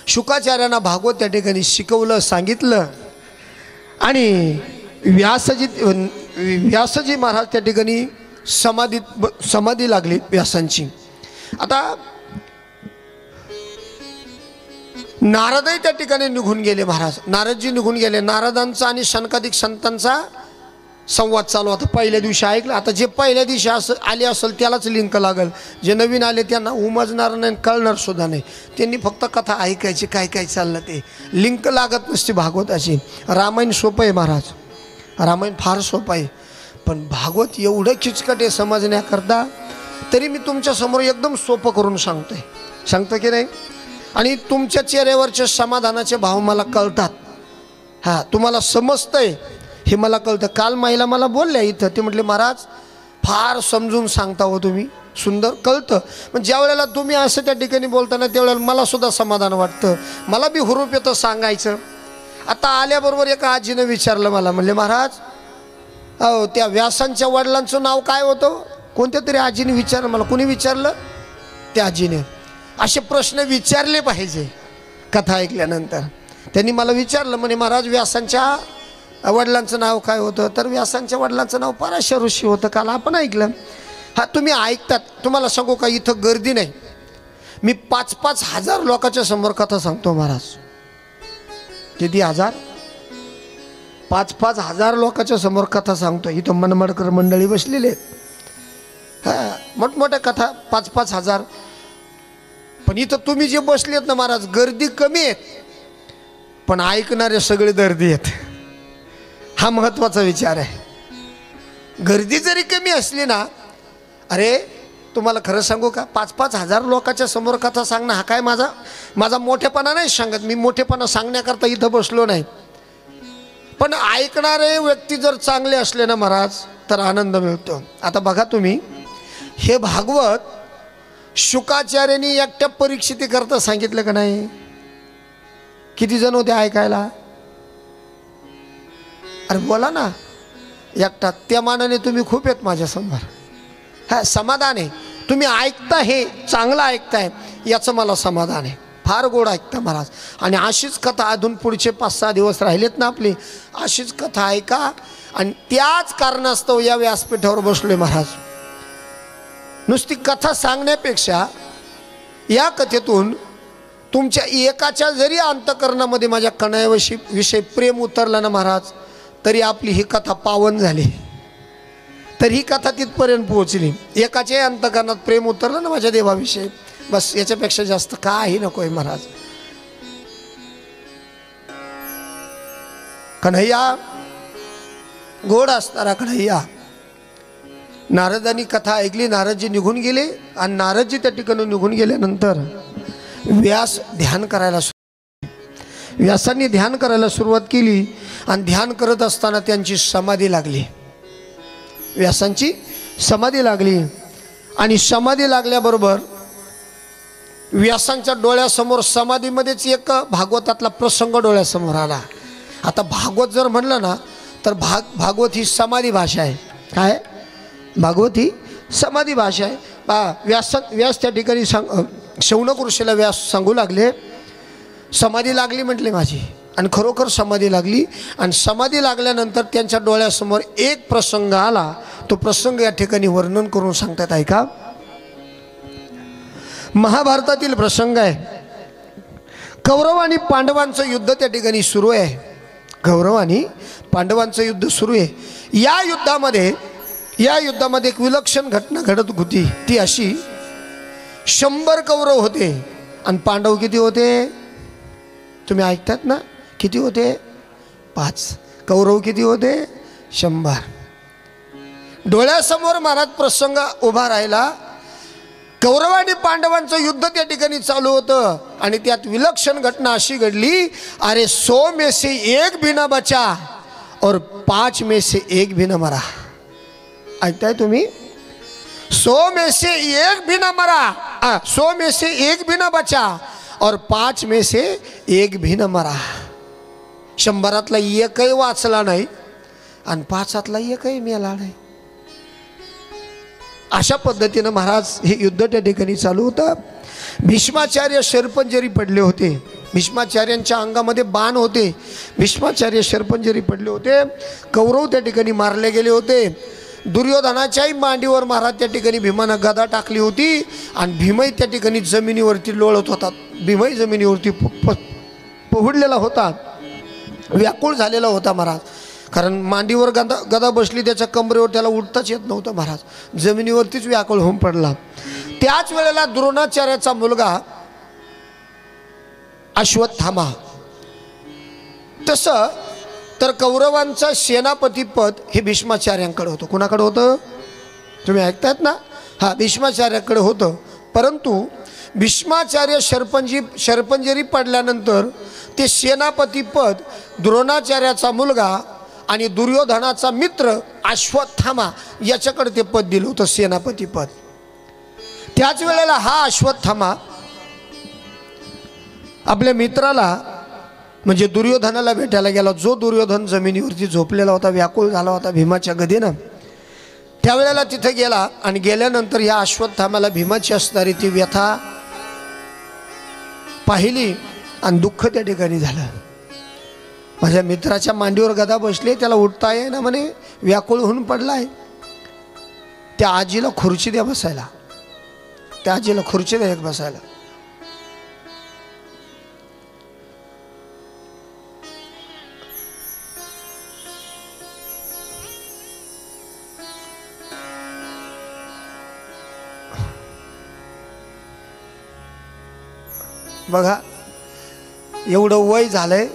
शुकाचार्यांना भागवत त्या ठिकाणी शिकवलं, सांगितलं आणि व्यासजी महाराज त्या ठिकाणी समाधी लागली व्यासांची। आता नारदही त्या ठिकाणी निघून गेले महाराज, नारदजी निघून गेले। नारदांचा आणि शनकादिक संतांचा संवाद चालू होता। पहिल्या दिवशी ऐकलं, आता जे पहिल्या दिवशी आले असेल त्यालाच लिंक लागल, जे नवीन आले त्यांना उमजणार नाही, कळणार सुद्धा नाही। त्यांनी फक्त कथा ऐकायची, काय काय चाललं ते, लिंक लागत नसते भागवताची। रामायण सोपं आहे महाराज, रामायण फार सोपं आहे, पण भागवत एवढं किचकट आहे समजण्याकरता, तरी मी तुमच्या समोर एकदम सोपं करून सांगतो की नाही। आणि तुमच्या चेहऱ्यावरचे समाधानाचे भाव मला कळतात, हां तुम्हाला समजतंय हे मला कळतं। काल महिला मला बोलल्या इथं, ते म्हटले महाराज फार समजून सांगता हो तुम्ही, सुंदर कळतं। पण ज्या वेळेला तुम्ही असं त्या ठिकाणी बोलताना त्यावेळेला मला सुद्धा समाधान वाटतं, मला बी हुरूप येतं सांगायचं। आता आल्याबरोबर एका आजीनं विचारलं मला, म्हणले महाराज अहो त्या व्यासांच्या वडिलांचं नाव काय होतं? कोणत्या तरी आजीने विचारलं मला, कोणी विचारलं? त्या आजीने। असे प्रश्न विचारले पाहिजे कथा ऐकल्यानंतर। त्यांनी मला विचारलं, म्हणे महाराज व्यासांच्या वडिलांचं नाव काय होतं? तर व्यासांच्या वडिलांचं नाव पराशर ऋषी होतं, काल आपण ऐकलं। हा तुम्ही ऐकतात, तुम्हाला सांगू का इथं गर्दी नाही, मी 5-5 हजार लोकांच्या समोर कथा सांगतो महाराज। किती हजार? 5-5 हजार लोकांच्या समोर कथा सांगतो। इथं मनमडकर मंडळी बसलेले आहेत, हा मोठमोठ्या कथा 5-5 हजार। पण इथं तुम्ही जे बसलेत ना महाराज, गर्दी कमी आहेत पण ऐकणारे सगळे दर्दी आहेत, हा महत्त्वाचा विचार आहे। गर्दी जरी कमी असली ना, अरे तुम्हाला खरं सांगू का, 5-5 हजार लोकांच्या समोर कथा सांगणं हा काय माझा मोठेपणा नाही सांगत, मी मोठेपणा सांगण्याकरता इथं बसलो नाही। पण ऐकणारे व्यक्ती जर चांगले असले ना महाराज तर आनंद मिळतो। आता बघा तुम्ही, हे भागवत शुकाचार्यांनी एकट्या परीक्षिती करता सांगितलं का नाही? किती जण होते ऐकायला? अरे बोला ना, एकटा। त्या मानाने तुम्ही खूप आहेत माझ्यासमोर, हा समाधान आहे। तुम्ही ऐकता, हे चांगलं ऐकताय याचं मला समाधान आहे, फार गोड ऐकता महाराज। आणि अशीच कथा अजून पुढचे 5-6 दिवस राहिलेत ना आपली, अशीच कथा ऐका। आणि त्याच कारणास्तव या व्यासपीठावर बसलोय महाराज। नुसती कथा सांगण्यापेक्षा या कथेतून तुमच्या एकाच्या जरी अंतःकरणामध्ये माझ्या कणयाविषयी प्रेम उतरलं ना महाराज, तरी आपली ही कथा पावन झाली, तर ही कथा तिथपर्यंत पोहोचली। एकाच्या अंतःकरणात प्रेम उतरलं ना माझ्या देवाविषयी, बस याच्यापेक्षा जास्त काही नको आहे महाराज। कन्हैया, गोड असणारा कन्हैया। नारदांनी कथा ऐकली, नारदजी निघून गेले आणि नारदजी त्या ठिकाणी निघून गेल्यानंतर व्यास ध्यान करायला, व्यासांनी ध्यान करायला सुरुवात केली आणि ध्यान करत असताना त्यांची समाधी लागली, व्यासांची समाधी लागली। आणि समाधी लागल्याबरोबर व्यासांच्या डोळ्यासमोर समाधीमध्येच एक भागवतातला प्रसंग डोळ्यासमोर आला। आता भागवत जर म्हणलं ना तर भागवत ही समाधी भाषा आहे। काय? भागवत ही समाधी भाषा आहे। व्यास त्या ठिकाणी शौनक ऋषीला व्यास सांगू लागले, समाधी लागली म्हटले माझी, आणि खरोखर समाधी लागली। आणि समाधी लागल्यानंतर त्यांच्या डोळ्यासमोर एक प्रसंग आला, तो प्रसंग या ठिकाणी वर्णन करून सांगतात, ऐका। महाभारतातील प्रसंग आहे। कौरव आणि पांडवांचं युद्ध त्या ठिकाणी सुरू आहे, कौरव आणि पांडवांचं युद्ध सुरू आहे। या युद्धामध्ये एक विलक्षण घटना घडत होती, ती अशी, 100 कौरव होते आणि पांडव किती होते? तुम्ही ऐकतात ना, किती होते? 5। कौरव किती होते? 100। डोळ्यासमोर महाराज प्रसंग उभा राहिला। कौरव आणि पांडवांचं युद्ध त्या ठिकाणी चालू होतं आणि त्यात विलक्षण घटना अशी घडली, अरे 100 में से 1 भी न बचा और 5 में से 1 भी न मरा। ऐकताय तुम्ही? 100 में से 1 भी न मरा, 100 में से 1 भी न बचा और 5 में से 1 भी न मरा। 100तला एकही वाचला नाही आणि 5तला एकही मेला नाही। अशा पद्धतीने महाराज हे युद्ध त्या ठिकाणी चालू होतं। भीष्माचार्य शरपंजरी पडले होते। भीष्माचार्यांच्या अंगामध्ये बाण होते, भीष्माचार्य शरपंजरी पडले होते, कौरव त्या ठिकाणी मारले गेले होते, दुर्योधनाच्याही मांडीवर महाराज त्या ठिकाणी भीमानं गदा टाकली होती आणि भीमही त्या ठिकाणी जमिनीवरती लोळत होता, भीमही जमिनीवरती पहुडलेला होता, व्याकुळ झालेला होता महाराज, कारण मांडीवर गदा बसली, त्याच्या कमरेवर त्याला उठताच येत नव्हतं महाराज, जमिनीवरतीच व्याकुळ होऊन पडला। त्याच वेळेला द्रोणाचार्याचा मुलगा अश्वत्थामा, तसं तर कौरवांचं सेनापती पद हे भीष्माचार्यांकडे होतं। कुणाकडे होतं तुम्ही ऐकतायत ना? हा, भीष्माचार्याकडे होतं। परंतु भीष्माचार्य शरपंजरी पडल्यानंतर ते सेनापती पद द्रोणाचार्याचा मुलगा आणि दुर्योधनाचा मित्र अश्वत्थामा याच्याकडे ते पद दिलं होतं, सेनापती पद। त्याच वेळेला हा अश्वत्थामा आपल्या मित्राला म्हणजे दुर्योधनाला भेटायला गेला, जो दुर्योधन जमिनीवरती झोपलेला होता, व्याकुळ झाला होता भीमाच्या गदेनं। त्यावेळेला तिथे गेला आणि गेल्यानंतर या अश्वत्थामाला भीमाची असणारी ती व्यथा पाहिली आणि दुःख त्या ठिकाणी झालं। माझ्या मित्राच्या मांडीवर गदा बसली, त्याला उठता येईना म्हणे, व्याकुळ होऊन पडलाय। त्या आजीला खुर्ची द्या बसायला, त्या आजीला खुर्ची द्या एक बसायला। बघा, एवढं वय झालंय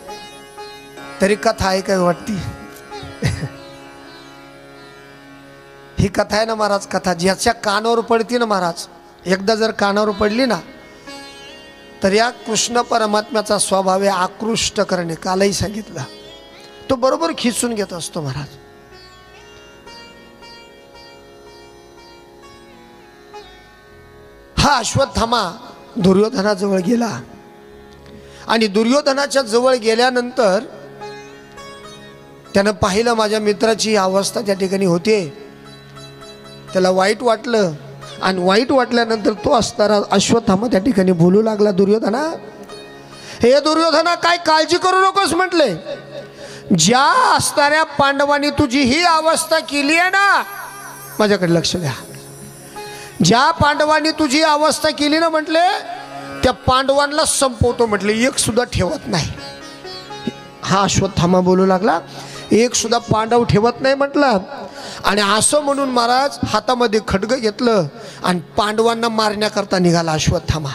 तरी कथा ऐकावी वाटती। ही कथा आहे ना महाराज, कथा ज्याच्या कानावर पडती ना महाराज, एकदा जर कानावर पडली ना तर या कृष्ण परमात्म्याचा स्वभाव आहे आकृष्ट करणे। कालही सांगितलं, तो बरोबर खिचून घेत असतो महाराज। हा अश्वत्थामा दुर्योधनाजवळ गेला आणि दुर्योधनाच्या जवळ गेल्यानंतर त्यानं पाहिलं माझ्या मित्राची अवस्था त्या ठिकाणी होते, त्याला वाईट वाटलं आणि वाईट वाटल्यानंतर तो असणारा अश्वत्थामा त्या ठिकाणी बोलू लागला, दुर्योधना, हे दुर्योधना, काय काळजी करू नकोस म्हटले, ज्या असणाऱ्या पांडवांनी तुझी ही अवस्था केली आहे ना, माझ्याकडे लक्ष द्या, ज्या पांडवांनी तुझी अवस्था केली ना म्हटले, त्या पांडवांना संपवतो म्हटले, एक सुद्धा ठेवत नाही। हा अश्वत्थामा बोलू लागला, एक सुद्धा पांडव ठेवत नाही म्हटलं। आणि असं म्हणून महाराज हातामध्ये खड्ग घेतलं आणि पांडवांना मारण्याकरता निघाला अश्वत्थामा।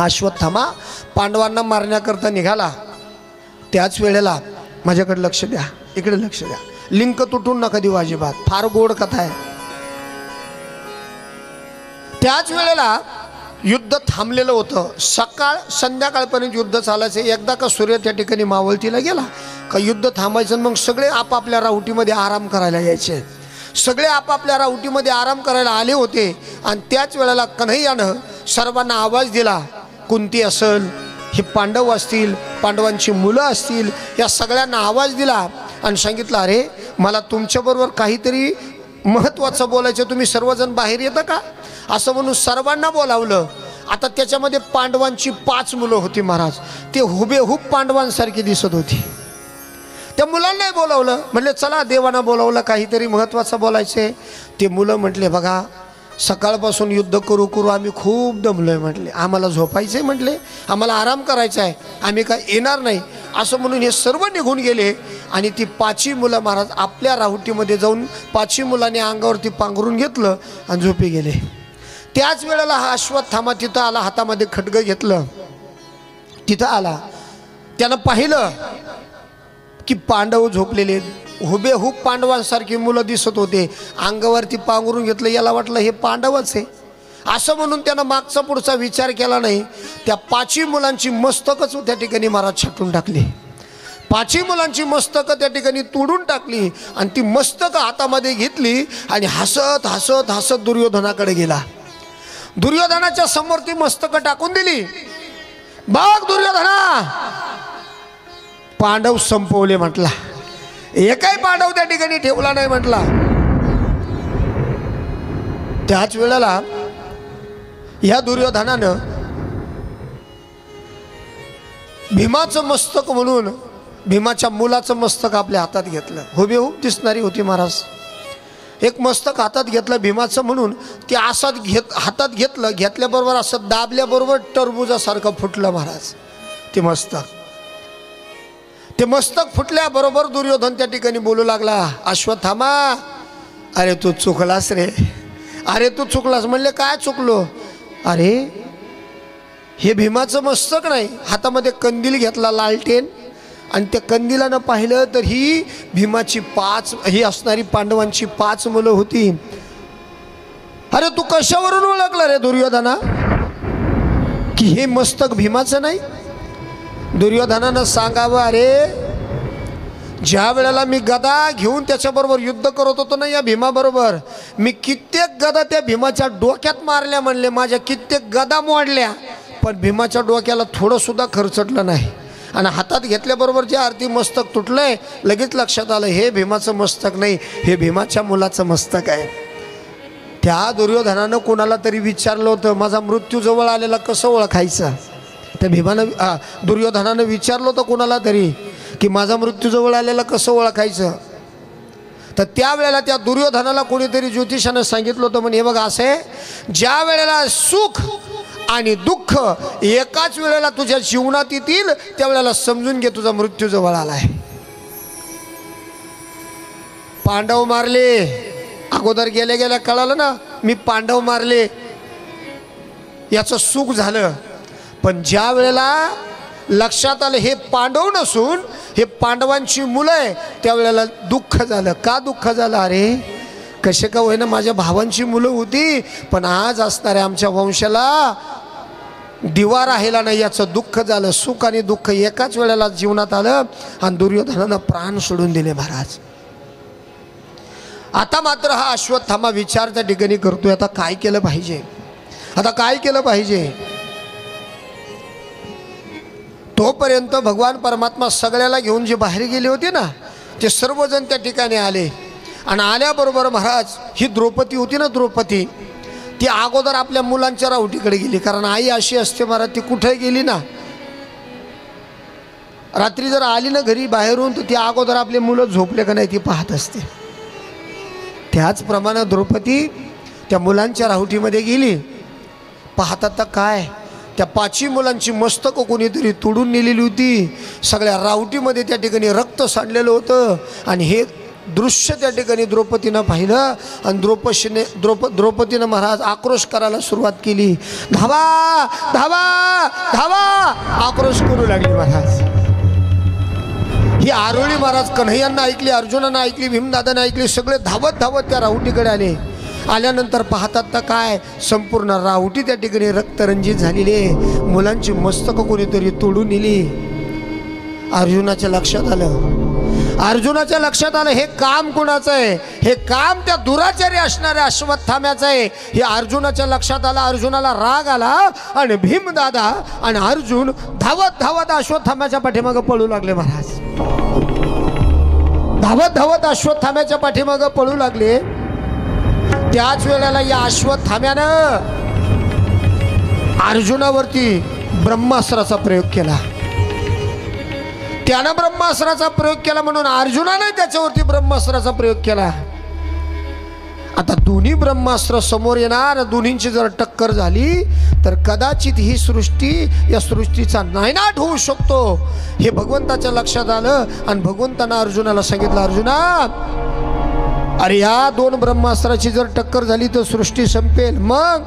अश्वत्थामा पांडवांना मारण्याकरता निघाला। त्याच वेळेला माझ्याकडे लक्ष द्या, इकडे लक्ष द्या, लिंक तुटून नका देऊ अजिबात, फार गोड कथा आहे। त्याच वेळेला युद्ध थांबलेलं होतं, सकाळ संध्याकाळपर्यंत युद्ध चालायचं। एकदा का सूर्य त्या ठिकाणी मावळतीला गेला का युद्ध थांबायचं, मग सगळे आपापल्या राहुटीमध्ये आराम करायला यायचे। सगळे आपापल्या राहुटीमध्ये आराम करायला आले होते आणि त्याच वेळेला कन्हैयानं सर्वांना आवाज दिला, कुंती असेल, हे पांडव असतील, पांडवांची मुलं असतील, या सगळ्यांना आवाज दिला आणि सांगितलं, अरे मला तुमच्याबरोबर काहीतरी महत्त्वाचं बोलायचं, तुम्ही सर्वजण बाहेर येता का, असं म्हणून सर्वांना बोलावलं। आता त्याच्यामध्ये पांडवांची 5 मुलं होती महाराज, ते हुबेहूब पांडवांसारखी दिसत होती। त्या मुलांनाही बोलावलं, म्हटले चला देवानं बोलावलं, काहीतरी महत्त्वाचं बोलायचे। ते मुलं म्हटले, बघा सकाळपासून युद्ध करू करू आम्ही खूप दमलोय म्हटले, आम्हाला झोपायचंय म्हटले, आम्हाला आराम करायचा आहे, आम्ही काय येणार नाही, असं म्हणून हे सर्व निघून गेले। आणि ती 5ही मुलं महाराज आपल्या राहुटीमध्ये जाऊन 5ही मुलांनी अंगावरती पांघरून घेतलं आणि झोपी गेले। त्याच वेळेला हा अश्वत्थामा तिथं आला, हातामध्ये खड्ग घेतलं, तिथं आला, त्यानं पाहिलं की पांडव झोपलेले, हुबेहूब पांडवांसारखी मुलं दिसत होते, अंगावरती पांघरून घेतलं, याला वाटलं हे पांडवच आहे, असं म्हणून त्यानं मागचा पुढचा विचार केला नाही। त्या 5ही मुलांची मस्तकच त्या ठिकाणी महाराज छाटून टाकली, 5ही मुलांची मस्तकं त्या ठिकाणी तोडून टाकली आणि ती मस्तकं हातामध्ये घेतली आणि हसत हसत हसत दुर्योधनाकडे गेला। दुर्योधनाच्या समोर ती मस्तकं टाकून दिली, बघ दुर्योधना, पांडव संपवले म्हटला, एकही पांडव त्या ठिकाणी ठेवला नाही म्हटला। त्याच वेळेला या दुर्योधनानं भीमाचं मस्तक म्हणून भीमाच्या मुलाचं मस्तक आपल्या हातात घेतलं. हुबेहूब दिसणारी होती महाराज. एक मस्तक हातात घेतलं भीमाचं म्हणून ते असं हातात घेतलं. घेतल्याबरोबर असं दाबल्याबरोबर टरबुजासारखं फुटलं महाराज ते मस्तक. ते मस्तक फुटल्याबरोबर दुर्योधन त्या ठिकाणी बोलू लागला, अश्वत्थामा अरे तू चुकलास रे, अरे तू चुकलास. म्हणले काय चुकलो? अरे हे भीमाचं मस्तक नाही, हातामध्ये कंदील घेतला लालटेन आणि त्या कंदिलानं पाहिलं तर ही भीमाची ही असणारी पांडवांची 5 मुलं होती. अरे तू कशावरून ओळखलं रे दुर्योधना की हे मस्तक भीमाचं नाही? दुर्योधनानं सांगावं, अरे ज्या वेळेला मी गदा घेऊन त्याच्याबरोबर युद्ध करत होतो ना या भीमाबरोबर, मी कित्येक गदा त्या भीमाच्या डोक्यात मारल्या. म्हणले माझ्या कित्येक गदा मोडल्या, पण भीमाच्या डोक्याला थोडं सुद्धा खरचटलं नाही. आणि हातात घेतल्याबरोबर जे आरती मस्तक तुटलंय लगेच लक्षात आलं हे भीमाचं मस्तक नाही, हे भीमाच्या मुलाचं मस्तक आहे. त्या दुर्योधनानं कोणाला तरी विचारलं होतं माझा मृत्यू जवळ आलेला कसं ओळखायचं. त्या दुर्योधनानं विचारलं होतं कोणाला तरी की माझा मृत्यू जवळ आलेला कसं ओळखायचं. तर त्यावेळेला त्या दुर्योधनाला कोणीतरी ज्योतिषानं सांगितलं होतं म्हणे हे बघा असं आहे, ज्या वेळेला सुख आणि दुःख एकाच वेळेला तुझ्या जीवनात येतील त्यावेळेला समजून घे तुझा मृत्यू जवळ आलाय. पांडव मारले, अगोदर गेल्या गेल्या कळालं ना मी पांडव मारले, याचं सुख झालं. पण ज्या वेळेला लक्षात आलं हे पांडव नसून हे पांडवांची मुलं आहे त्यावेळेला दुःख झालं. का दुःख झालं? अरे कसे का होईना माझ्या भावांची मुलं होती, पण आज असणाऱ्या आमच्या वंशाला दिवा राहिला नाही याचं दुःख झालं. सुख आणि दुःख एकाच वेळेला जीवनात आलं आणि दुर्योधनानं प्राण सोडून दिले महाराज. आता मात्र हा अश्वत्थामा विचार त्या ठिकाणी करतोय आता काय केलं पाहिजे, आता काय केलं पाहिजे. तोपर्यंत भगवान परमात्मा सगळ्याला घेऊन जे बाहेर गेले होते ना ते सर्वजण त्या ठिकाणी आले. आणि आल्याबरोबर महाराज ही द्रौपदी होती ना, द्रौपदी ती अगोदर आपल्या मुलांच्या राहुटीकडे गेली. कारण आई अशी असते महाराज, ती कुठे गेली ना रात्री जर आली ना घरी बाहेरून तर ती अगोदर आपले मुलं झोपले का नाही ती पाहत असते. त्याचप्रमाणे द्रौपदी त्या मुलांच्या राहुटीमध्ये गेली. पाहतात तर काय त्या 5 मुलांची मस्तकं कोणीतरी तोडून नेलेली होती. सगळ्या राहुटीमध्ये त्या ठिकाणी रक्त सांडलेलं होतं. आणि हे दृश्य त्या ठिकाणी द्रौपदीनं पाहिलं आणि द्रौपदीनं महाराज आक्रोश करायला सुरुवात केली. धावा धावा धावा आक्रोश करू लागली महाराज. ही आरोळी महाराज कन्हैयांना ऐकली, अर्जुनानं ऐकली, भीमदादानं ऐकली. सगळे धावत धावत त्या राहुटीकडे आले. आल्यानंतर पाहतात तर काय संपूर्ण राहुटी त्या ठिकाणी रक्तरंजित झालेली आहे. मुलांची मस्तकं कोणीतरी तोडून नेली. अर्जुनाच्या लक्षात आलं हे काम कुणाचं आहे, हे काम त्या दुराचारी असणाऱ्या अश्वत्थाम्याचं आहे. हे अर्जुनाच्या लक्षात आलं. अर्जुनाला राग आला आणि भीमदादा आणि अर्जुन धावत धावत अश्वत्थाम्याच्या पाठीमागं पळू लागले महाराज. धावत धावत अश्वत्थाम्याच्या पाठीमागं पळू लागले. त्याच वेळेला या अश्वत्थाम्यानं अर्जुनावरती ब्रह्मास्त्राचा प्रयोग केला. त्यानं ब्रह्मास्त्राचा प्रयोग केला म्हणून अर्जुनाने त्याच्यावरती ब्रह्मास्त्राचा प्रयोग केला. आता दोन्ही ब्रह्मास्त्र समोर येणार, दोन्हींची जर टक्कर झाली तर कदाचित ही सृष्टी या सृष्टीचा नायनाट होऊ शकतो. हे भगवंताच्या लक्षात आलं आणि भगवंतानं अर्जुनाला सांगितलं, अर्जुना अरे या 2 ब्रह्मास्त्राची जर टक्कर झाली तर सृष्टी संपेल. मग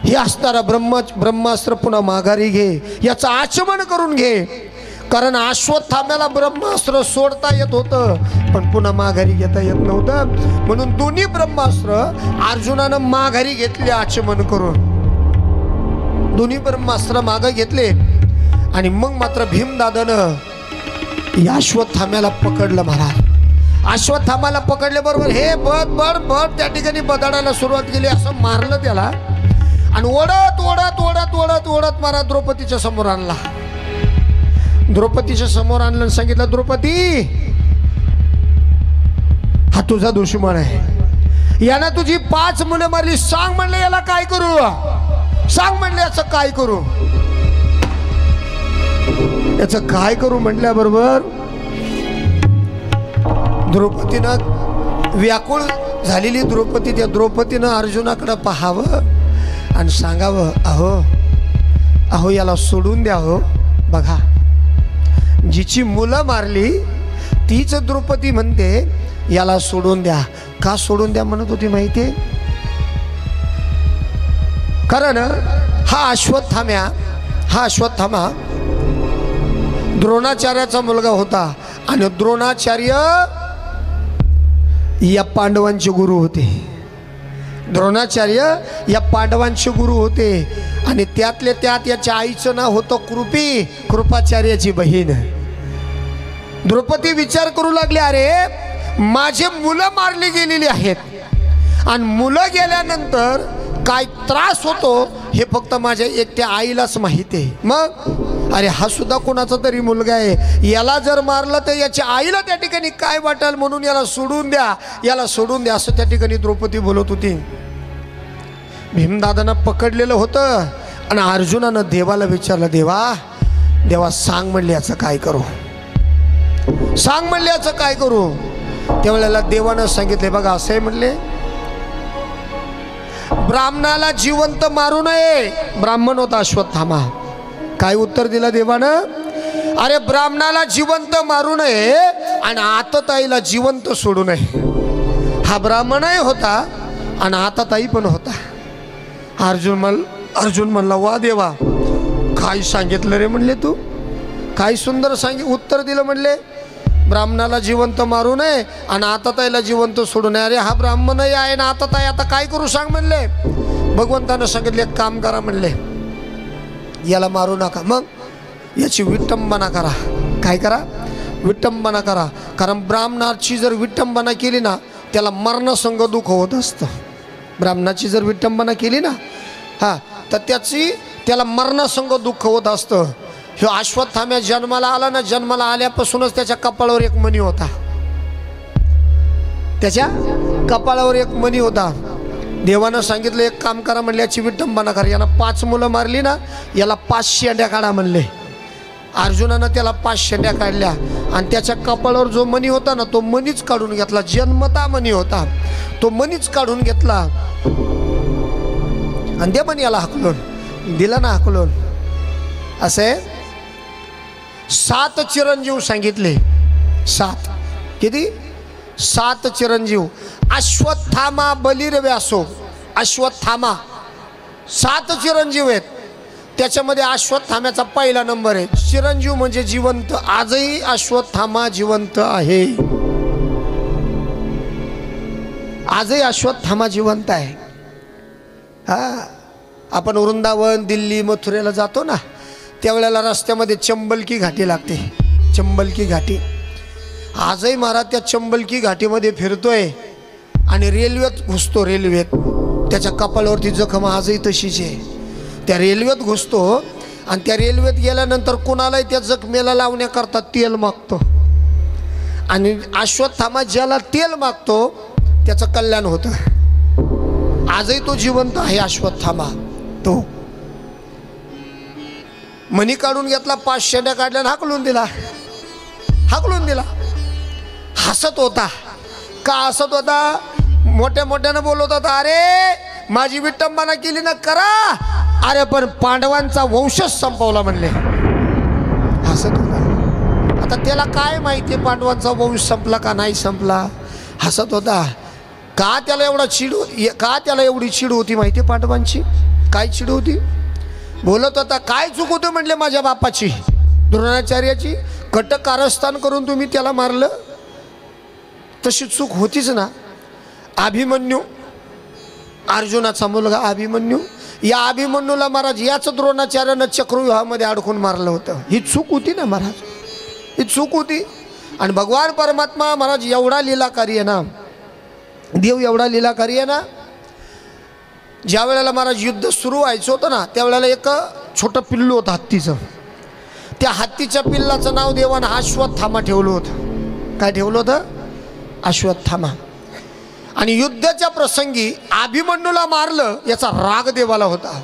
हे असणारा ब्रह्मास्त्र पुन्हा माघारी घे, याचं आचमन करून घे. कारण अश्वत्थाम्याला ब्रह्मास्त्र सोडता येत होतं पण पुन्हा माघारी घेता येत नव्हतं. म्हणून दोन्ही ब्रह्मास्त्र अर्जुनानं माघारी घेतले आचमन करून. दोन्ही ब्रह्मास्त्र मागे घेतले आणि मग मात्र भीमदादानं या अश्वत्थाम्याला पकडलं महाराज. अश्वत्थामाला पकडल्याबरोबर हे बड त्या ठिकाणी बदाडायला सुरुवात केली. असं मारलं त्याला आणि ओढत ओढत ओढत ओढत ओढत महाराज द्रौपदीच्या समोर आणला. द्रौपदीच्या समोर आणलं आणि सांगितलं, द्रौपदी हा तुझा दुश्मन आहे, यानं तुझी 5 मुलं मारली. सांग म्हणलं याला काय करू, सांग म्हणलं याचं काय करू. याचं काय करू म्हटल्याबरोबर द्रौपदीनं व्याकुळ झालेली द्रौपदी त्या द्रौपदीनं अर्जुनाकडे पाहावं आणि सांगावं, अहो अहो याला सोडून द्या हो. बघा जिची मुलं मारली तीच द्रौपदी म्हणते याला सोडून द्या. का सोडून द्या म्हणत होती माहिती आहे? कारण हा अश्वत्थामा द्रोणाचार्याचा मुलगा होता आणि द्रोणाचार्य या पांडवांचे गुरु होते. द्रोणाचार्य या पांडवांचे गुरु होते आणि त्यातले त्यात याच्या आईचं नाव होतं कृपाचार्याची बहीण. द्रौपदी विचार करू लागली, अरे माझे मुलं मारली गेलेली आहेत आणि मुलं गेल्यानंतर काय त्रास होतो हे फक्त माझ्या एकट्या आईलाच माहिती आहे. मग अरे हा सुद्धा कोणाचा तरी मुलगा आहे, याला जर मारलं तर याच्या आईला त्या ठिकाणी काय वाटेल, म्हणून याला सोडून द्या, याला सोडून द्या असं त्या ठिकाणी द्रौपदी बोलत होती. भीमदादानं पकडलेलं होतं आणि अर्जुनानं देवाला विचारलं, देवा सांग म्हणले याचं काय करू, सांग म्हणले याचं काय करू. त्यावेळेला देवानं सांगितले, बघा असं आहे म्हणले, ब्राह्मणाला जिवंत मारू नये. ब्राह्मण होता अश्वत्थामा. काय उत्तर दिलं देवानं? अरे ब्राह्मणाला जिवंत मारू नये आणि आतताईला जिवंत सोडू नये. हा ब्राह्मणही होता आणि आतताई पण होता. अर्जुन म्हणला, वा देवा काय सांगितलं रे म्हणले, तू काय सुंदर उत्तर दिलं म्हणले. ब्राह्मणाला जिवंत मारू नये आणि आतताईला जिवंत सोडू नये. अरे हा ब्राह्मणही आहे ना आतताई, आता काय करू सांग म्हणले. भगवंतानं सांगितले, एक काम करा म्हणले, याला मारू नका, मग याची विटंबना करा. काय करा? विटंबना करा. कारण ब्राह्मणाची जर विटंबना केली ना त्याला मरणासंग दुःख होत असतं. ब्राह्मणाची जर विटंबना केली ना तर त्याला मरणासंग दुःख होत असतं. ह्यो अश्वत्थाम्या जन्माला आला ना, जन्माला आल्यापासूनच त्याच्या कपाळावर एक मणी होता. त्याच्या कपाळावर एक मणी होता. देवानं सांगितलं, एक काम करा म्हणले, याची विटंबना करा. यानं 5 मुलं मारली ना, याला 5 शेंड्या काढा म्हणले. अर्जुनानं त्याला 5 शेंड्या काढल्या आणि त्याच्या कपाळावर जो मणी होता ना तो मणीच काढून घेतला. जन्मता मणी होता, तो मणीच काढून घेतला आणि ते मणी याला हाकलून दिला ना, हाकलून. असे 7 चिरंजीव सांगितले. 7 किती? 7 चिरंजीव. अश्वत्थामा बलिर्व्यासो. अश्वत्थामा 7 चिरंजीव आहेत. त्याच्यामध्ये अश्वत्थाम्याचा पहिला नंबर आहे. चिरंजीव म्हणजे जिवंत. आजही अश्वत्थामा जिवंत आहे. आजही अश्वत्थामा जिवंत आहे. आपण वृंदावन, दिल्ली, मथुरेला जातो ना, त्यावेळेला रस्त्यामध्ये चंबलकी घाटी लागते. चंबलकी घाटी आजही महाराज त्या चंबलकी घाटीमध्ये फिरतोय आणि रेल्वेत घुसतो. रेल्वेत त्याच्या कपाळावरती जखम आजही तशीच आहे. त्या रेल्वेत घुसतो आणि त्या रेल्वेत गेल्यानंतर कुणालाही त्या जखमेला लावण्याकरता तेल मागतो आणि अश्वत्थामा ज्याला तेल मागतो त्याचं कल्याण होतं. आजही तो जिवंत आहे अश्वत्थामा. तो मणी काढून घेतला, 5 शेंड्या काढल्या, हाकलून दिला. हसत होता. का हसत होता? मोठ्या मोठ्यानं बोलत होता, अरे माझी विटंबना केली ना करा, अरे पण पांडवांचा वंशच संपवला म्हणले. हसत होता. आता त्याला काय माहिती पांडवांचा वंश संपला का नाही संपला. हसत होता. का त्याला एवढी चीड होती माहिती पांडवांची? काय चीड होती? बोलत होता, काय चूक होती म्हणले माझ्या बापाची, द्रोणाचार्याची. कटकारस्थान करून तुम्ही त्याला मारलं, तशी चूक होतीच ना. अभिमन्यू, अर्जुनाचा मुलगा अभिमन्यू, या अभिमन्यूला महाराज याच द्रोणाचार्यानं चक्रव्यूहामध्ये अडकून मारलं होतं. ही चूक होती ना महाराज, ही चूक होती. आणि भगवान परमात्मा महाराज एवढा लीलाकारी आहे ना, देव एवढा लीलाकारी आहे ना. ज्या वेळेला महाराज युद्ध सुरू व्हायचं होतं ना, त्यावेळेला एक छोटं पिल्लू होतं हत्तीचं. त्या हत्तीच्या पिल्लाचं नाव देवानं अश्वत्थामा ठेवलं होतं. काय ठेवलं होतं? अश्वत्थामा. आणि युद्धाच्या प्रसंगी अभिमन्यूला मारलं याचा राग देवाला होता.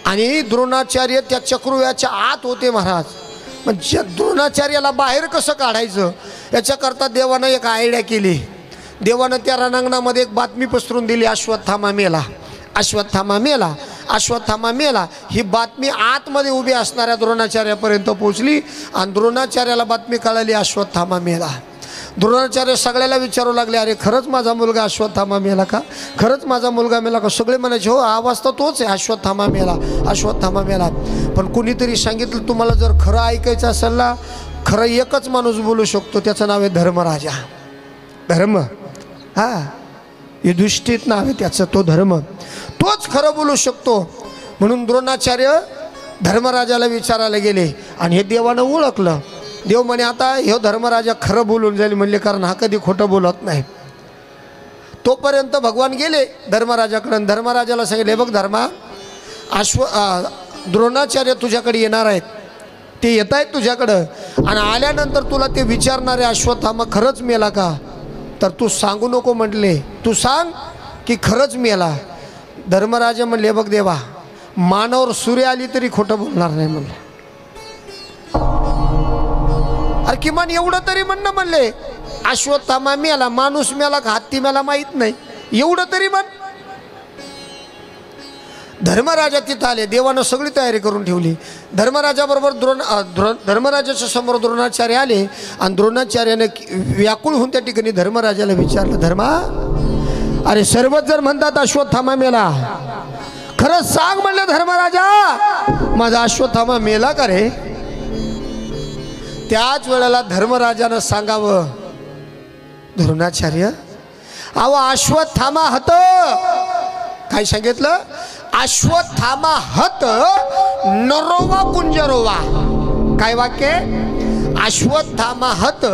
आणि द्रोणाचार्य त्या चक्रुव्याच्या आत होते महाराज. म्हणजे द्रोणाचार्याला बाहेर कसं काढायचं याच्याकरता देवानं एक आयडिया केली. देवानं त्या रणांगणामध्ये एक बातमी पसरून दिली, अश्वत्थामा मेला, अश्वत्थामा मेला, अश्वत्थामा मेला. ही बातमी आतमध्ये उभी असणाऱ्या द्रोणाचार्यापर्यंत पोहोचली आणि द्रोणाचार्याला बातमी कळाली अश्वत्थामा मेला. द्रोणाचार्य सगळ्याला विचारू लागले, अरे खरंच माझा मुलगा अश्वत्थामा मेला का, खरंच माझा मुलगा मेला का. सगळे म्हणायचे हो आवाज तर तोच आहे, अश्वत्थामा मेला, अश्वत्थामा मेला. पण कुणीतरी सांगितलं तुम्हाला जर खरं ऐकायचं असेल ना, खरं एकच माणूस बोलू शकतो, त्याचं नाव आहे धर्मराजा. धर्म, हा युधिष्ठिर नाव आहे त्याचं, तो धर्म, तोच खरं बोलू शकतो. म्हणून द्रोणाचार्य धर्मराजाला विचारायला गेले आणि हे देवानं ओळखलं. देव म्हणे आता हे धर्मराजा खरं बोलून जाईल म्हणले, कारण हा कधी खोटं बोलत नाही. तोपर्यंत भगवान गेले धर्मराजाकडे. धर्मराजाला सांगितले, बघ धर्मा, द्रोणाचार्य तुझ्याकडे येणार आहेत, ते येत आहेत तुझ्याकडं आणि आल्यानंतर तुला ते विचारणारे अश्वत्थामा खरंच मेला का, तर तू सांगू नको म्हटले, तू सांग की खरंच मेला. धर्मराजा म्हणले, बघ देवा, मानावर सूर्य आली तरी खोटं बोलणार नाही म्हणले. अरे किमान एवढं तरी म्हणणं म्हणले, अश्वत्थामा मेला, माणूस मेला का हत्ती मेला माहीत नाही, एवढं तरी म्हण. धर्मराजा तिथं आले. देवानं सगळी तयारी करून ठेवली. धर्मराजाबरोबर धर्मराजाच्या समोर द्रोणाचार्य आले आणि द्रोणाचार्याने व्याकुळ होऊन त्या ठिकाणी धर्मराजाला विचारलं, धर्मा, अरे सर्वच जर म्हणतात अश्वत्थामा मेला, खरंच सांग म्हणलं धर्मराजा, माझा अश्वत्थामा मेला का रे. त्याच वेळेला धर्मराजानं सांगावं, द्रोणाचार्य अहो अश्वत्थामा हत, काय सांगितलं, अश्वत्थामा हत नरोवा कुंजरोवा. काय वाक्य, अश्वत्थामा हत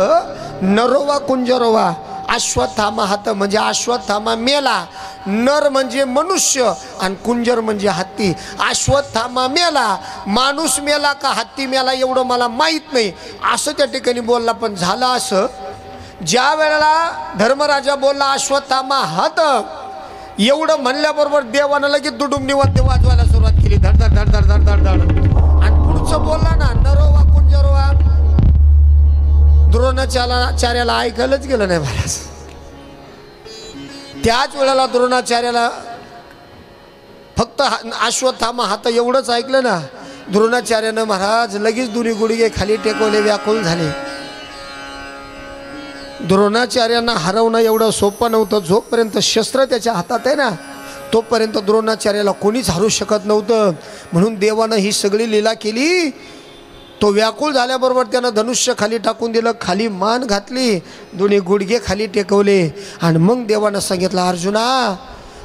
नरोवा कुंजरोवा. अश्वत्थामा हत म्हणजे अश्वत्थामा मेला, नर म्हणजे मनुष्य आणि कुंजर म्हणजे हत्ती. अश्वत्थामा मेला, माणूस मेला का हत्ती मेला एवढं मला माहीत नाही असं त्या ठिकाणी बोलला. पण झालं असं, ज्या वेळेला धर्मराजा बोलला अश्वत्थामा हत, एवढं म्हणल्याबरोबर देवानं लगेच दुडुम निवाद्य वाजवायला सुरुवात केली, धड धड धड धड धड धड धड. आणि पुढचं बोलला ना नरोवा कुंजरोवा, द्रोणाचार्याला ऐकायलाच गेलं नाही महाराज. त्याच वेळेला द्रोणाचार्याला फक्त अश्वत्थामा हात एवढंच ऐकलं ना, द्रोणाचार्यानं महाराज लगेच दुरी गुडघे खाली टेकवले, व्याकुळ झाले. द्रोणाचार्यांना हरवणं एवढं सोपं नव्हतं. जोपर्यंत शस्त्र त्याच्या हातात आहे ना, तोपर्यंत द्रोणाचार्याला कोणीच हरू शकत नव्हतं. म्हणून देवानं ही सगळी लीला केली. तो व्याकुळ झाल्याबरोबर त्यानं धनुष्य खाली टाकून दिलं, खाली मान घातली, दोन्ही गुडघे खाली टेकवले आणि मग देवानं सांगितलं, अर्जुना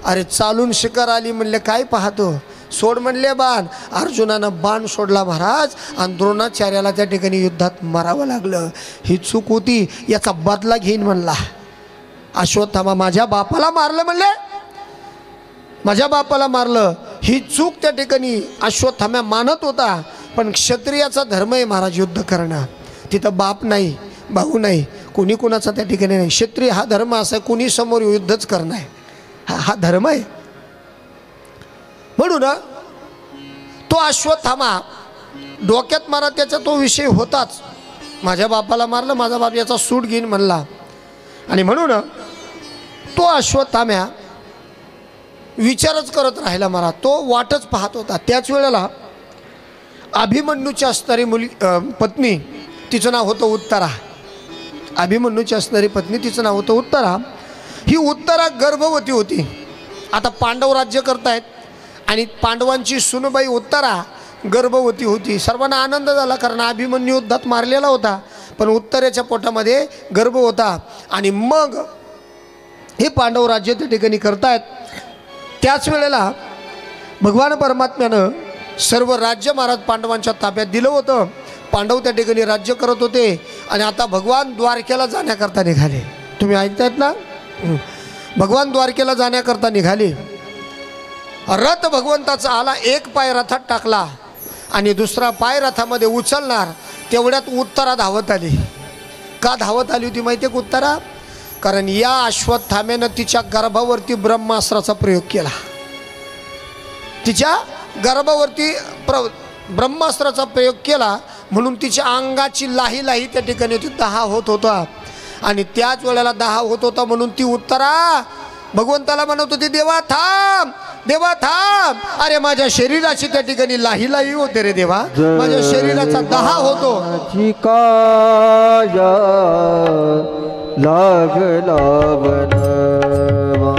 अरे चालून शिकार आली म्हणले, काय पाहतो, सोड म्हणले बाण. अर्जुनानं बाण सोडला महाराज आणि द्रोणाचार्याला त्या ठिकाणी युद्धात मारावं लागलं. ही चूक होती, याचा बदला घेईन म्हणला. अश्वत्थामा माझ्या बापाला मारलं म्हणले, माझ्या बापाला मारलं. ही चूक त्या ठिकाणी अश्वत्थामा मानत होता. पण क्षत्रियाचा धर्म आहे महाराज युद्ध करणं. तिथं बाप नाही, भाऊ नाही, कोणी कोणाचा त्या ठिकाणी नाही. क्षत्रिय हा धर्म असा आहे, कोणी समोर युद्धच करणं आहे, हा धर्म आहे. म्हणून तो अश्वत्थामा डोक्यात मारा त्याचा तो विषय होताच. माझ्या बापाला मारलं, माझा बाप याचा सूट घेईन म्हणला. आणि म्हणून तो अश्वत्थाम्या विचारच करत राहिला महाराज, तो वाटच पाहत होता. त्याच वेळेला अभिमन्यूची असणारी पत्नी, तिचं नाव होतं उत्तरा. अभिमन्यूची असणारी पत्नी, तिचं नाव होतं उत्तरा. ही उत्तरा गर्भवती होती. आता पांडव राज्य करतायत आणि पांडवांची सुनबाई उत्तरा गर्भवती होती. सर्वांना आनंद झाला, कारण अभिमन्यू युद्धात मारलेला होता, पण उत्तरेच्या पोटामध्ये गर्भ होता. आणि मग हे पांडव राज्य त्या ठिकाणी करतायत. त्याच वेळेला भगवान परमात्म्यानं सर्व राज्य महाराज पांडवांच्या ताब्यात दिलं होतं. पांडव त्या ठिकाणी राज्य करत होते आणि आता भगवान द्वारकेला जाण्याकरता निघाले. तुम्ही ऐकतायत ना, भगवान द्वारकेला जाण्याकरता निघाले. रथ भगवंताचा आला, एक पाय रथात टाकला आणि दुसरा पाय रथामध्ये उचलणार, तेवढ्यात उत्तरा धावत आली. का धावत आली होती माहिती आहे का उत्तरा? कारण या अश्वत्थाम्यानं तिच्या गर्भावरती ब्रह्मास्त्राचा प्रयोग केला. तिच्या गर्भावरती ब्रह्मास्त्राचा प्रयोग केला म्हणून तिच्या अंगाची लाही लाही त्या ठिकाणी ती 10 होत होता आणि त्याच वेळेला 10 होत होता म्हणून ती उत्तरा भगवंताला म्हणत होती देवा थांब देवा थांब. अरे माझ्या शरीराची त्या ठिकाणी लाही लाही होते रे देवा, माझ्या शरीराचा 10 होतो. काया लागला बनवा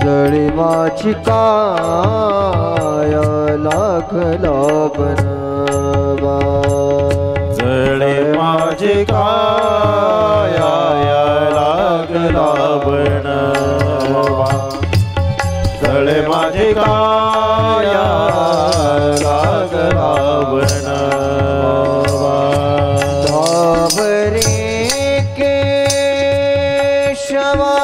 जळी माझी काया लागला बनवा जळे माझी काया लागला बनवा जळे माझी काया लागला बनवा धावरे केशवा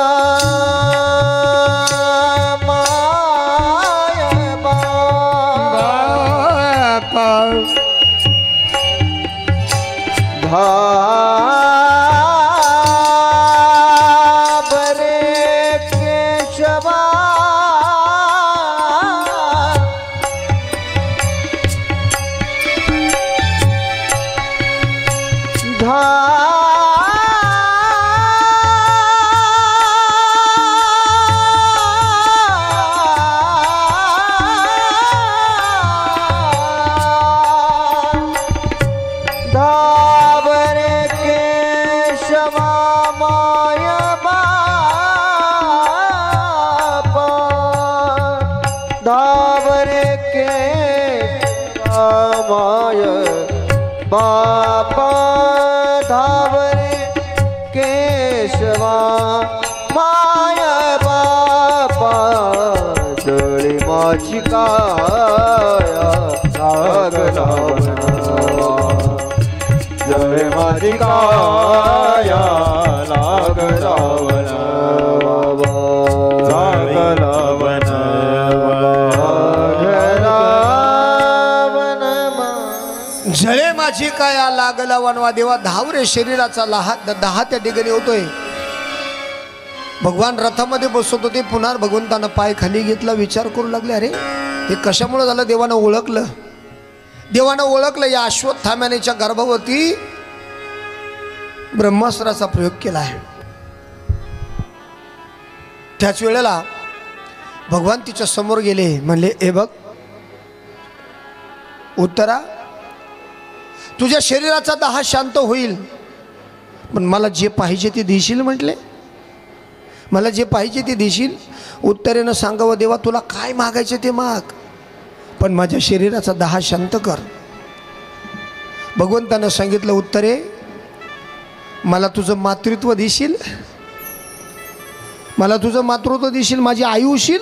बापा धावरे केशवा माय बापा जळी माझी काया लागला बनवा जळे माझी काया लागला बनवा लागला जळे माझी काया लागला वनवा देवा धावरे शरीराचा 10 त्या ठिकाणी होतोय. भगवान रथामध्ये बसत होते, पुन्हा भगवंतानं पाय खाली घेतला, विचार करू लागले अरे हे कशामुळे झालं. देवानं ओळखलं या अश्वत्थाम्यानेच्या गर्भावरती ब्रह्मास्त्राचा प्रयोग केला आहे. त्याच वेळेला भगवान तिच्या समोर गेले, म्हणले ए बघ उत्तरा तुझ्या शरीराचा 10 शांत होईल पण मला जे पाहिजे ते देशील. म्हटले मला जे पाहिजे ते देशील. उत्तरेनं सांगावं देवा तुला काय मागायचं ते माग पण माझ्या शरीराचा 10 शांत कर. भगवंतानं सांगितलं उत्तरे मला तुझं मातृत्व देशील, मला तुझं मातृत्व देशील, माझी आई होशील.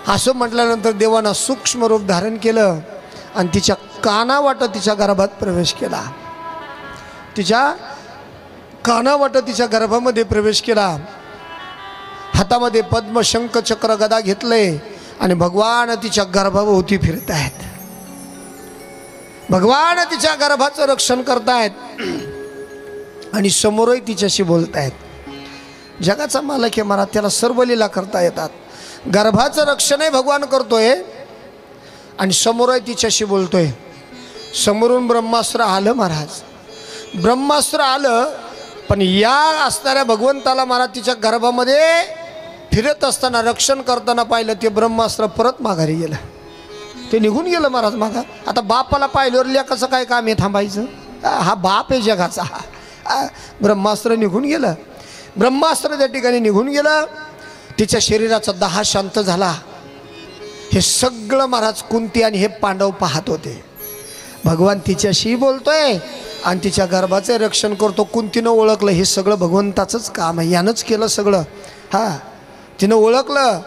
असं म्हटल्यानंतर देवानं सूक्ष्म रूप धारण केलं आणि तिच्या कानावाटं तिच्या गर्भात प्रवेश केला. तिच्या कानावाटं तिच्या गर्भामध्ये प्रवेश केला. हातामध्ये पद्म शंख चक्र गदा घेतले आणि भगवान तिच्या गर्भाभोवती फिरत आहेत. भगवान तिच्या गर्भाचं रक्षण करतायत आणि समोरही तिच्याशी बोलतायत. जगाचा मालक आहे महाराज, त्याला सर्व लीला करता येतात. गर्भाचं रक्षणही भगवान करतोय आणि समोरही तिच्याशी बोलतोय. समोरून ब्रह्मास्त्र आलं महाराज, ब्रह्मास्त्र आलं पण या असणाऱ्या भगवंताला महाराज तिच्या गर्भामध्ये फिरत असताना रक्षण करताना पाहिलं ते ब्रह्मास्त्र परत माघारी गेलं, ते निघून गेलं महाराज मागा. आता बापाला पाहिल्यावर लेकाचं काय काम आहे थांबायचं, हा बाप आहे जगाचा. ब्रह्मास्त्र निघून गेलं, ब्रह्मास्त्र त्या ठिकाणी निघून गेलं. तिच्या शरीराचा 10 शांत झाला. हे सगळं महाराज कुंती आणि हे पांडव पाहत होते. भगवान तिच्याशी बोलतोय आणि तिच्या गर्भाचे रक्षण करतो. कुंतीनं ओळखलं हे सगळं भगवंताचंच काम आहे, यानंच केलं सगळं. तिनं ओळखलं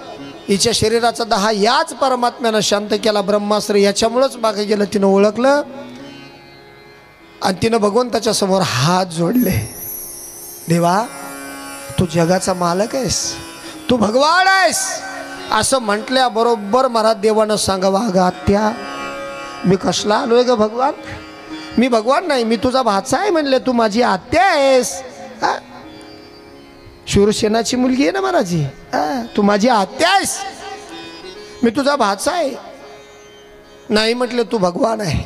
हिच्या शरीराचा 10 याच परमात्म्यानं शांत केला. ब्रह्मास्त्र याच्यामुळंच मागे गेलं. तिनं ओळखलं आणि तिनं भगवंताच्या समोर हात जोडले. देवा तू जगाचा मालक आहेस, तू भगवान आहेस असं म्हटल्याबरोबर महाराज देवानं सांगावं अगं आत्या मी कसला आलोय ग भगवान, मी भगवान नाही, मी तुझा भाचा आहे. म्हणले तू माझी आत्या आहेस. शूरसेनाची मुलगी आहे ना महाराजी, तू माझी आत्या आहेस. मी तुझा भाचा आहे. नाही म्हटले तू भगवान आहे.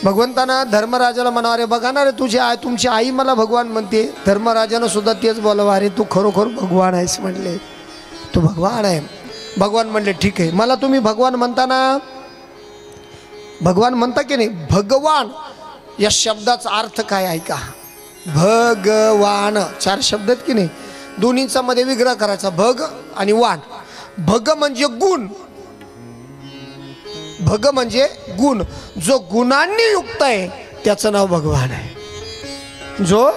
भगवंताना धर्मराजाला म्हणा, अरे बघा ना रे तुमची आई मला भगवान म्हणते. धर्मराजानं सुद्धा तेच बोलावं, अरे तू खरोखर भगवान आहेस म्हणले, तू भगवान आहे. भगवान म्हणले ठीक आहे. मला तुम्ही भगवान म्हणताना, भगवान म्हणता की नाही, भगवान या शब्दाचा अर्थ काय ऐका. भगवान 4 शब्द आहेत की नाही, दोन्हीचा मध्ये विग्रह करायचा, भग आणि वाण. भग म्हणजे गुण, भग म्हणजे गुण. जो गुणांनी युक्त आहे त्याचं नाव भगवान आहे. जो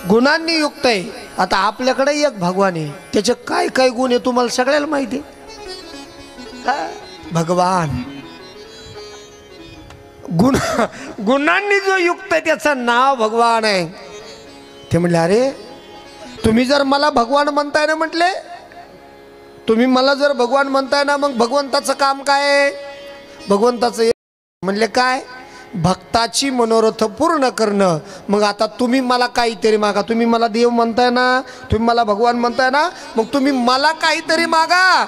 गुणांनी युक्त आहे. आता आपल्याकडे एक भगवान आहे, त्याचे काय काय गुण आहे तुम्हाला सगळ्याला माहिती आहे. भगवान गुणांनी जो युक्त आहे त्याचं नाव भगवान आहे. ते म्हणले अरे तुम्ही जर मला भगवान म्हणताय ना, म्हटले तुम्ही मला जर भगवान म्हणताय ना, मग भगवंताचं काम काय आहे. भगवंताचं म्हणले काय, भक्ताची मनोरथ पूर्ण करणं. मग आता तुम्ही मला काहीतरी मागा. तुम्ही मला देव म्हणताय ना, तुम्ही मला भगवान म्हणताय ना, मग तुम्ही मला काहीतरी मागा.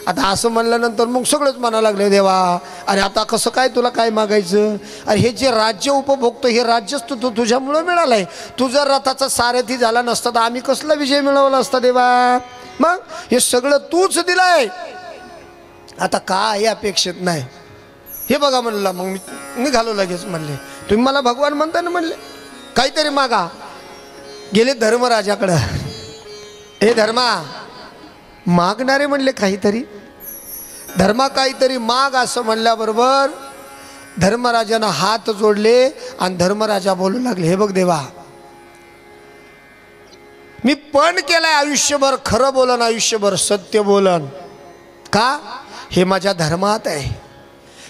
आता असं म्हणल्यानंतर मग सगळंच म्हणायला लागले, देवा अरे आता कसं काय, तुला काय मागायचं. अरे हे जे राज्य उपभोगतो हे राज्यच तू तुझ्यामुळं मिळालं आहे. तू जर रथाचा सारथी झाला नसता तर आम्ही कसला विजय मिळवला असता देवा. मग हे सगळं तूच दिलंय, आता काय अपेक्षित नाही. हे बघा म्हणलं. मग मी निघालो लगेच. म्हणले तुम्ही मला भगवान म्हणता ना, म्हणले काहीतरी मागा. गेले धर्मराजाकडं. हे धर्मा मागणारे म्हणले काहीतरी, धर्मा काहीतरी माग असं म्हणल्याबरोबर धर्मराजानं हात जोडले आणि धर्मराजा बोलू लागले, हे बघ देवा, मी पण केलाय आयुष्यभर खरं बोलन, आयुष्यभर सत्य बोलन. का, हे माझ्या धर्मात आहे,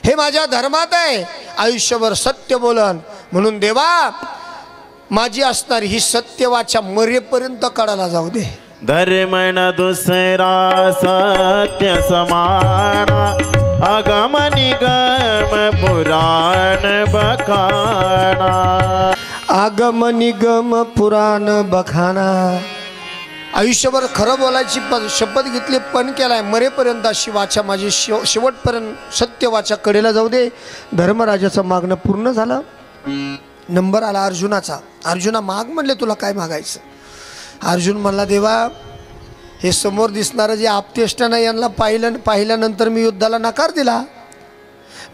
हे माझ्या धर्मात आहे, आयुष्यभर सत्य बोलन. म्हणून देवा माझी असणारी ही सत्यवाचा मरेपर्यंत कळाला जाऊ दे. धर्म न दुसरा सत्य समाना, अगम निगम पुराण बखाना. आगम निगम पुराण बखाना. आयुष्यभर खरं बोलायची शपथ घेतली, पण केलाय, मरेपर्यंत अशी वाचा माझी शेवटपर्यंत सत्य वाचा कडेला जाऊ दे. धर्मराजाचं मागणं पूर्ण झालं. नंबर आला अर्जुनाचा. अर्जुना माग म्हणले, तुला काय मागायचं. अर्जुन म्हणला, देवा हे समोर दिसणारं जे आपतेष्टानं यांना पाहिल्यानंतर मी युद्धाला नकार दिला.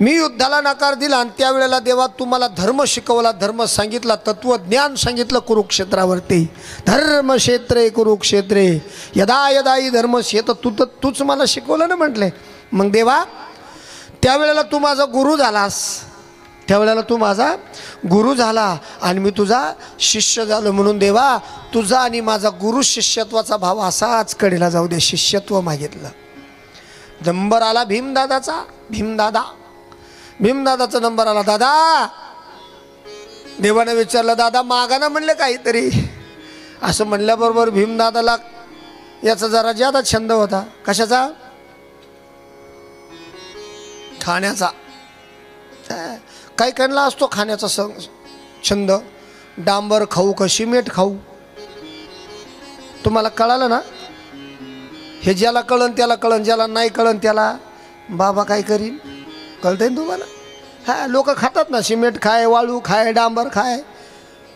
मी युद्धाला नकार दिला आणि त्यावेळेला देवा तुम्हाला धर्म शिकवला, धर्म सांगितला, तत्वज्ञान सांगितलं कुरुक्षेत्रावरती. धर्मक्षेत्रे कुरुक्षेत्रे यदा यदा ही धर्मक्षेत्र तूच मला शिकवलं ना म्हटले. मग देवा त्यावेळेला तू माझा गुरु झालास, त्यावेळेला तू माझा गुरु झाला आणि मी तुझा शिष्य झालो. म्हणून देवा तुझा आणि माझा गुरु शिष्यत्वाचा भाव असाच कडेला जाऊ दे. शिष्यत्व मागितलं. नंबर आला भीमदादाचा. भीमदादाचा नंबर आला. दादा, देवाने विचारलं, दादा मागा ना म्हणले काहीतरी. असं म्हणल्याबरोबर भीमदादाला याचा जरा ज्यादा छंद होता. कशाचा, खाण्याचा. काही काहींना असतो खाण्याचा छंद. डांबर खाऊ का सिमेंट खाऊ, तुम्हाला कळालं ना. हे ज्याला कळन त्याला कळन, ज्याला नाही कळन त्याला बाबा काय करीन. कळतंय ना तुम्हाला. हा लोक खातात ना, सिमेंट खाय, वाळू खाय, डांबर खाय,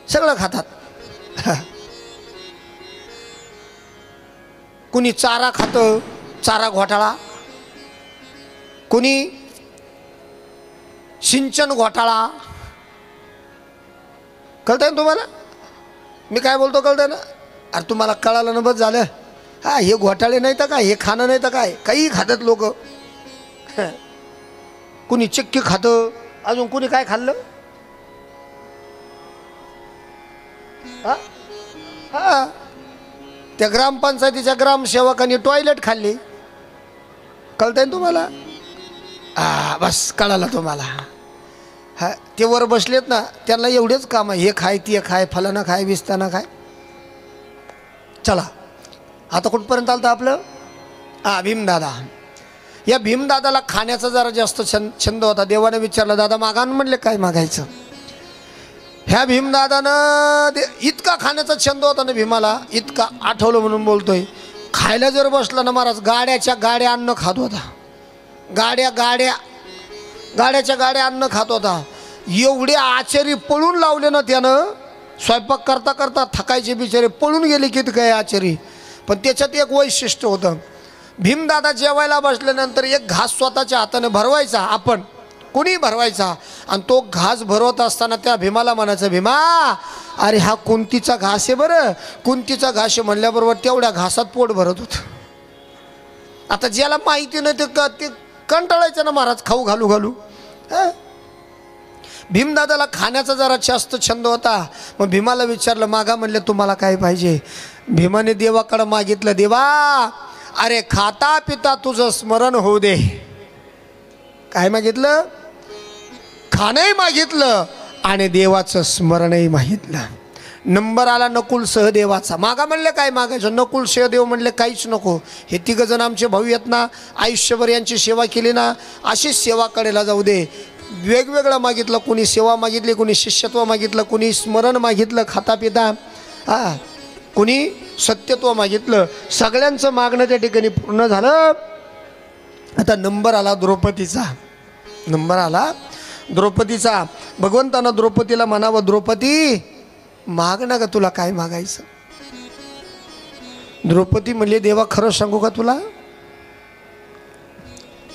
सगळं खातात. कुणी चारा खातं, चारा घोटाळा, कुणी सिंचन घोटाळा. कळतंय ना तुम्हाला मी काय बोलतो, कळतंय ना. अरे तुम्हाला कळालं ना, बस झालं. हा हे घोटाळे नाही तर काय, हे खाणं नाही तर काय, काही खातात लोक. कुणी चिक्की खातं, अजून कुणी काय खाल्लं. हा हा त्या ग्रामपंचायतीच्या ग्रामसेवकांनी टॉयलेट खाल्ली. कळतंय ना तुम्हाला. बस कळालं तुम्हाला. हा ते वर बसलेत ना, त्यांना एवढेच काम आहे, हे खाय ते खाय, फलाना खाय, विस्ताना खाय. चला आता कुठपर्यंत आलं आपलं. भीमदादा. या भीमदादाला खाण्याचा जरा जास्त छंद होता. देवाने विचारलं, दादा मागा म्हणले काय मागायचं. ह्या भीमदादानं इतका खाण्याचा छंद होता ना भीमाला, इतका आठवलं म्हणून बोलतोय. खायला जर बसला ना महाराज गाड्याच्या गाड्या अन्न खात होता, गाड्याच्या गाड्या अन्न खात होता. एवढे आचारी पळून लावले ना त्यानं, स्वयंपाक करता करता थकायचे बिचारे, पळून गेले किती काय आचारी. पण त्याच्यात एक वैशिष्ट्य होतं, भीमदादा जेवायला बसल्यानंतर एक घास स्वतःच्या हाताने भरवायचा, आपण कोणी भरवायचा, आणि तो घास भरवत असताना त्या भीमाला म्हणायचं, भीमा अरे हा कुंतीचा घास आहे बरं, कुंतीचा घास आहे म्हणल्याबरोबर तेवढ्या घासात पोट भरत होतं. आता ज्याला माहिती नाही ते कंटाळायचं ना महाराज खाऊ घालू घालू. भीमदादाला खाण्याचा जरा जास्त छंद होता. मग भीमाला विचारलं, मागा म्हणले तुम्हाला काय पाहिजे. भीमाने देवाकडे मागितलं, देवा अरे खाता पिता तुझं स्मरण होऊ दे. काय मागितलं? खाणंही मागितलं आणि देवाचं स्मरणही मागितलं. नंबर आला नकुल सहदेवाचा. मागा म्हणले काय मागायचं? नकुल सहदेव म्हणले काहीच नको, हे तिघ जण आमचे भाऊ आहेत ना, आयुष्यभर यांची सेवा केली ना, अशीच सेवा कडेला जाऊ दे. वेगवेगळं मागितलं, कोणी सेवा मागितली, कोणी शिष्यत्व मागितलं, कोणी स्मरण मागितलं खाता पिता, कोणी सत्यत्व मागितलं. सगळ्यांचं मागणं त्या ठिकाणी पूर्ण झालं. आता नंबर आला द्रौपदीचा. नंबर आला द्रौपदीचा. भगवंतानं द्रौपदीला म्हणावं, द्रौपदी माग ना ग, तुला काय मागायचं. द्रौपदी म्हणले, देवा खरं सांगू का तुला,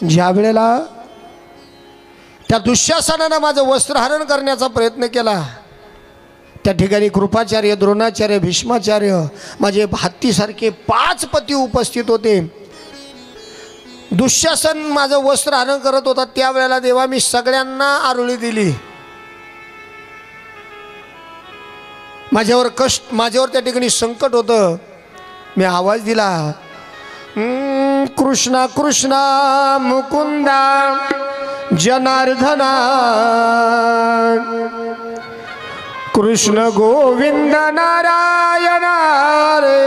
ज्या वेळेला त्या दुःशासनानं माझं वस्त्रहरण करण्याचा प्रयत्न केला, त्या ठिकाणी कृपाचार्य, द्रोणाचार्य, भीष्माचार्य, माझे हत्तीसारखे 5 पती उपस्थित होते. दुःशासन माझं वस्त्रहरण करत होता, त्यावेळेला देवा मी सगळ्यांना आरोळी दिली. माझ्यावर कष्ट, माझ्यावर त्या ठिकाणी संकट होतं. मी आवाज दिला, कृष्णा कृष्णा मुकुंदा जनार्दना, कृष्ण गोविंद नारायण रे,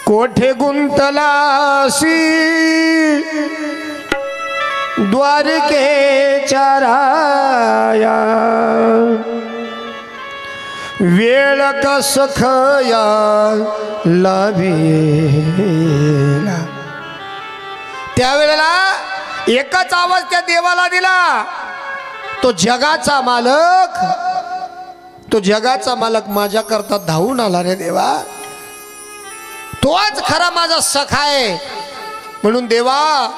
कोठे गुंतलासी द्वारकेच्या राया, वेळ कस खया लाभेला. त्यावेळेला एकच आवाज त्या देवाला दिला, तो जगाचा मालक, तो जगाचा मालक माझ्या करता धावून आला रे देवा, तोच खरा माझा सखा आहे. म्हणून देवा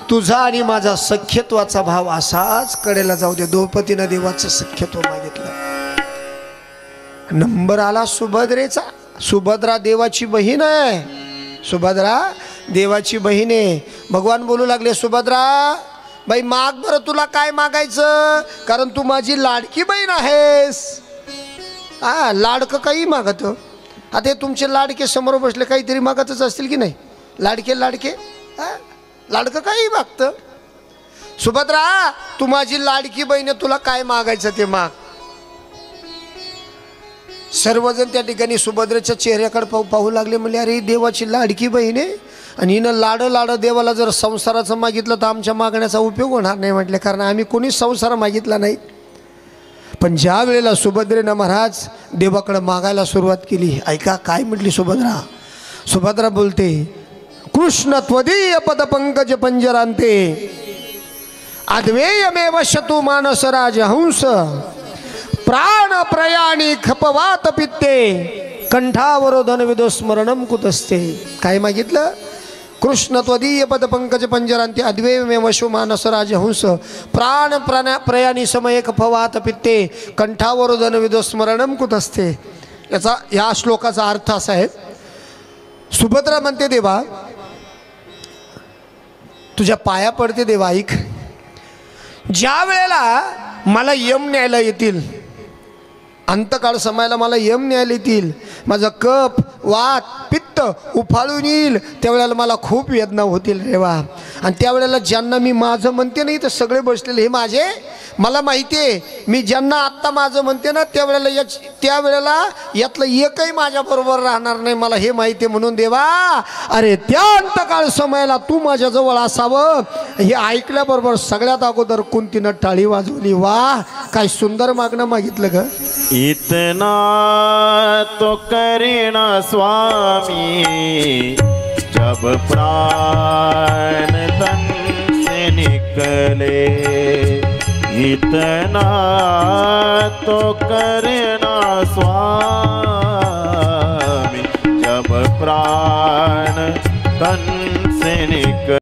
तुझा आणि माझा सख्यत्वाचा भाव असाच कडेला जाऊ दे. द्रौपदीनं देवाचं सख्यत्व मागितलं. नंबर आला सुभद्रेचा. सुभद्रा देवाची बहीण आहे, सुभद्रा देवाची बहीण आहे. भगवान बोलू लागले, सुभद्रा बाई माग बरं, तुला काय मागायचं, कारण तू माझी लाडकी बहीण आहेस. लाडकं काही मागत. आता हे तुमचे लाडके समोर बसले, काहीतरी मागतच असतील की नाही. लाडके लाडके लाडकं काही मागतं. सुभद्रा तू माझी लाडकी बहीण, तुला काय मागायचं ते माग. सर्वजण त्या ठिकाणी सुभद्रेच्या चेहऱ्याकडे पाहू लागले. म्हणजे अरे देवाची लाडकी बहीण आहे आणि हिनं लाड देवाला जर संसाराचं मागितलं तर आमच्या मागण्याचा उपयोग होणार नाही म्हटले, कारण आम्ही कोणीच संसार मागितला नाही. पण ज्या वेळेला सुभद्रेनं महाराज देवाकडे मागायला सुरुवात केली, ऐका काय म्हटली सुभद्रा. सुभद्रा बोलते, कृष्ण त्वदीय पद पंकज पंजरांते, अद्वेयमेव शतु मानस राजहंस, प्राण प्रयाणी खपवात पित्ते, कंठावर धनविदो स्मरणम कुतस्ते. काय मागितलं? कृष्ण त्वदीय पद पंकज पंजरांते, अद्वैमेव शतु मानस राजहंस, प्राण प्रयाणी समय खपवात पित्ते, कंठावर धनविदो स्मरणम कुतस्ते. याचा या श्लोकाचा अर्थ असा आहे, सुभद्रा म्हणते देवा तुझ्या पाया पडते देवा, ऐक, ज्या वेळेला मला यम न्यायला येतील, अंतकाळ समायला मला यम न्यायला येतील, माझं कफ वात पित्त उफाळून येईल, त्यावेळेला मला खूप वेदना होतील देवा. आणि त्यावेळेला ज्यांना मी माझं म्हणते नाही तर सगळे बसलेले हे माझे, मला माहिती आहे मी ज्यांना आत्ता माझं म्हणते ना त्यावेळेला यातलं एकही माझ्याबरोबर राहणार नाही, मला हे माहिती आहे. म्हणून देवा अरे त्या अंतकाळ समयाला तू माझ्याजवळ असावं. हे ऐकल्याबरोबर सगळ्यात अगोदर कुंतीनं टाळी वाजवली. वा काय सुंदर मागणं मागितलं ग. इतना तो करना स्वामी जब प्राण तन से निकले. इतना तो करना स्वामी जब प्राण तन से निकले.